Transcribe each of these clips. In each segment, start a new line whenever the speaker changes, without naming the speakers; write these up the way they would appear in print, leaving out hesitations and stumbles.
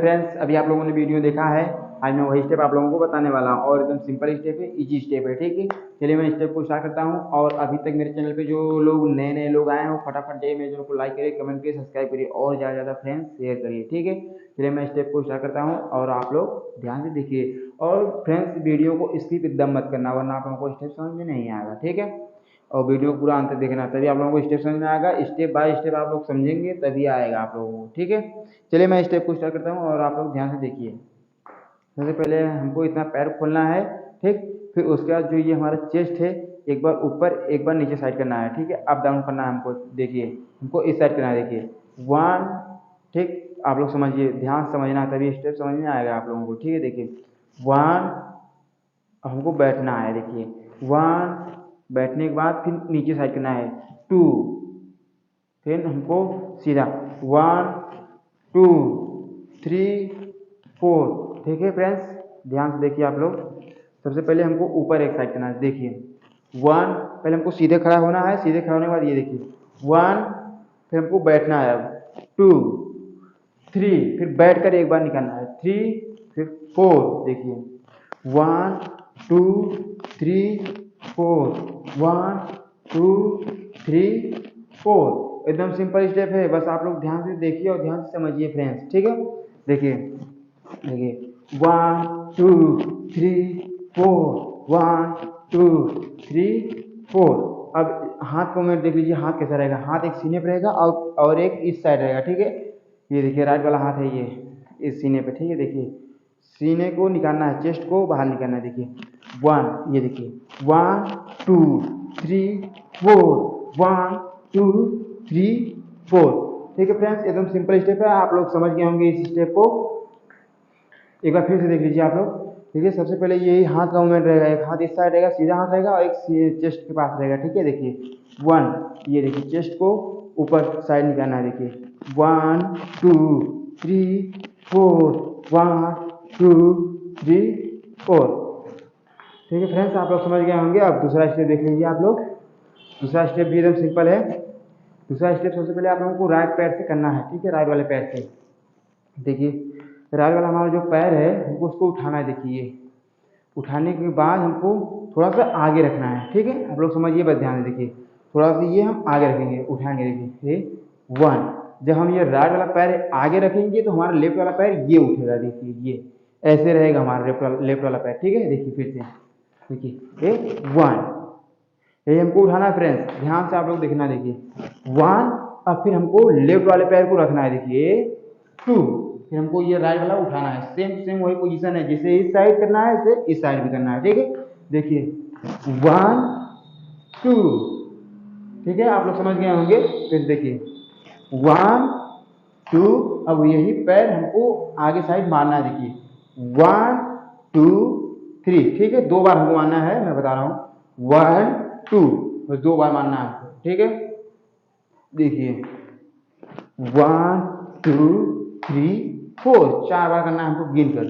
Friends, अभी आप लोगों ने वीडियो देखा है, आज मैं वही स्टेप आप लोगों को बताने वाला हूँ और एकदम सिंपल स्टेप है, इजी स्टेप है। ठीक है, चलिए मैं स्टेप को स्टार्ट करता हूँ। और अभी तक मेरे चैनल पे जो लोग नए नए लोग आए हैं वो फटाफट जाइए मेरे चैनल को लाइक करिए, कमेंट करिए, सब्सक्राइब करिए और ज़्यादा ज़्यादा फ्रेंड्स शेयर करिए। ठीक है, चलिए मैं स्टेप को स्टार्ट करता हूँ और आप लोग ध्यान से देखिए। और फ्रेंड्स वीडियो को स्किप एकदम मत करना वरना आप लोगों को स्टेप समझ में नहीं आएगा। ठीक है, और वीडियो पूरा अंत तक देखना तभी आप लोगों को स्टेप समझ में आएगा। स्टेप बाय स्टेप आप लोग समझेंगे तभी आएगा आप लोगों को। ठीक है, चलिए मैं स्टेप को स्टार्ट करता हूँ और आप लोग ध्यान से देखिए। सबसे पहले हमको इतना पैर खोलना है, ठीक। फिर उसके बाद जो ये हमारा चेस्ट है एक बार ऊपर एक बार नीचे साइड करना है। ठीक है, अप डाउन करना है हमको। देखिए हमको इस साइड करना है, देखिए 1, ठीक। आप लोग समझिए, ध्यान समझना तभी स्टेप समझ में आएगा आप लोगों को। ठीक है, देखिए 1, हमको बैठना है। देखिए 1, बैठने के बाद फिर नीचे साइड करना है 2, फिर हमको सीधा 1 2 3 4। ठीक है फ्रेंड्स, ध्यान से देखिए आप लोग। सबसे पहले हमको ऊपर एक साइड करना है। देखिए 1, पहले हमको सीधे खड़ा होना है। सीधे खड़ा होने के बाद ये देखिए 1, फिर हमको बैठना है। अब 2 3, फिर बैठ कर एक बार निकालना है 3, फिर 4। देखिए 1 2 3 4, 1 2 3 4। एकदम सिंपल स्टेप है, बस आप लोग ध्यान से देखिए और ध्यान से समझिए फ्रेंड्स। ठीक है, देखिए देखिए 1 2 3 4, 1 2 3 4। अब हाथ को मैं देख लीजिए, हाथ कैसा रहेगा। हाथ एक सीने पर रहेगा और एक इस साइड रहेगा। ठीक है, ये देखिए राइट वाला हाथ है ये इस सीने पे। ठीक है, देखिए सीने को निकालना है, चेस्ट को बाहर निकालना है। देखिए 1, ये देखिए 1 2 3 4, 1 2 3 4। ठीक है फ्रेंड्स, एकदम सिंपल स्टेप है, आप लोग समझ गए होंगे इस स्टेप को। एक बार फिर से देख लीजिए आप लोग। ठीक है, सबसे पहले यही हाथ का मूवमेंट रहेगा, एक हाथ इस साइड रहेगा, सीधा हाथ रहेगा और एक चेस्ट के पास रहेगा। ठीक है, देखिए 1, ये देखिए चेस्ट को ऊपर साइड निकालना है। देखिए 1 2 3 4, 1 2 3 4। ठीक है फ्रेंड्स, आप लोग समझ गए होंगे। अब दूसरा स्टेप देख लीजिए आप लोग। दूसरा स्टेप भी एकदम सिंपल है। दूसरा स्टेप सबसे पहले आप लोगों को राइट पैर से करना है। ठीक है, राइट वाले पैर से। देखिए राइट वाला हमारा जो पैर है हमको उसको उठाना है। देखिए उठाने के बाद हमको थोड़ा सा आगे रखना है। ठीक है, आप लोग समझिए, बस ध्यान से देखिए। थोड़ा सा ये हम आगे रखेंगे, उठाएंगे। देखिए 1, जब हम ये राइट वाला पैर आगे रखेंगे तो हमारा लेफ्ट वाला पैर ये उठेगा। देखिए ये ऐसे रहेगा हमारा लेफ्ट वाला पैर। ठीक है, देखिए फिर से देखिए 1, ये हमको उठाना है फ्रेंड्स, ध्यान से आप लोग देखना। देखिए 1, अब फिर हमको लेफ्ट वाले पैर को रखना है। देखिए 2, फिर हमको ये राइट वाला उठाना है। सेम सेम वही पोजीशन है, जिसे इस साइड करना है इसे इस साइड भी करना है। ठीक है, देखिए 1 2। ठीक है, आप लोग समझ गए होंगे। फिर देखिए 1 2, अब यही पैर हमको आगे साइड मारना है। देखिए 1 2 3। ठीक है, 2 बार हमको मारना है, मैं बता रहा हूँ 1 2, बस 2 बार मारना है हमको। ठीक है, देखिए 1 2 3 4, 4 बार करना है हमको गिन कर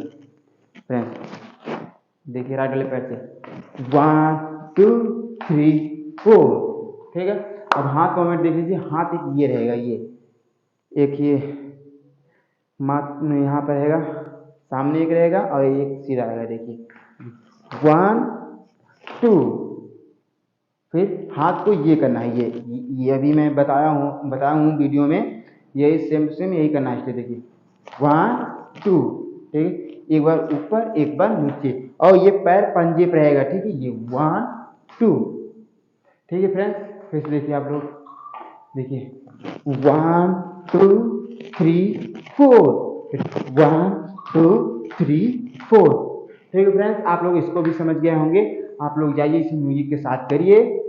फ्रेंड्स। देखिए राइट वाले पैर से 1 2 3 4। ठीक है, अब हाथ का मूवमेंट देख लीजिए। हाथ एक ये रहेगा, ये एक ये यहाँ पर रहेगा, सामने एक रहेगा और एक सीधा रहेगा। देखिए 1 2, फिर हाथ को ये करना है। ये अभी मैं बताया हूँ वीडियो में, यही सेम सेम यही करना है। इसलिए देखिए 1 2। ठीक है, एक बार ऊपर एक बार नीचे और ये पैर पंजे पे रहेगा। ठीक है, ये 1 2। ठीक है फ्रेंड्स, फिर से देखिए आप लोग। देखिए 1 2 3 4, 1 2 3 4। ठीक है फ्रेंड्स, आप लोग इसको भी समझ गए होंगे। आप लोग जाइए इसे म्यूजिक के साथ करिए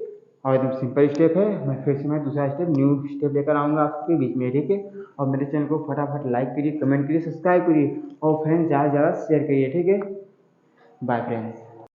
और एकदम सिंपल स्टेप है। मैं फिर से दूसरा स्टेप न्यू स्टेप लेकर आऊँगा आपके बीच में। ठीक है, और मेरे चैनल को फटाफट लाइक करिए, कमेंट करिए, सब्सक्राइब करिए और फ्रेंड्स ज़्यादा से ज़्यादा शेयर करिए। ठीक है, बाय फ्रेंड्स।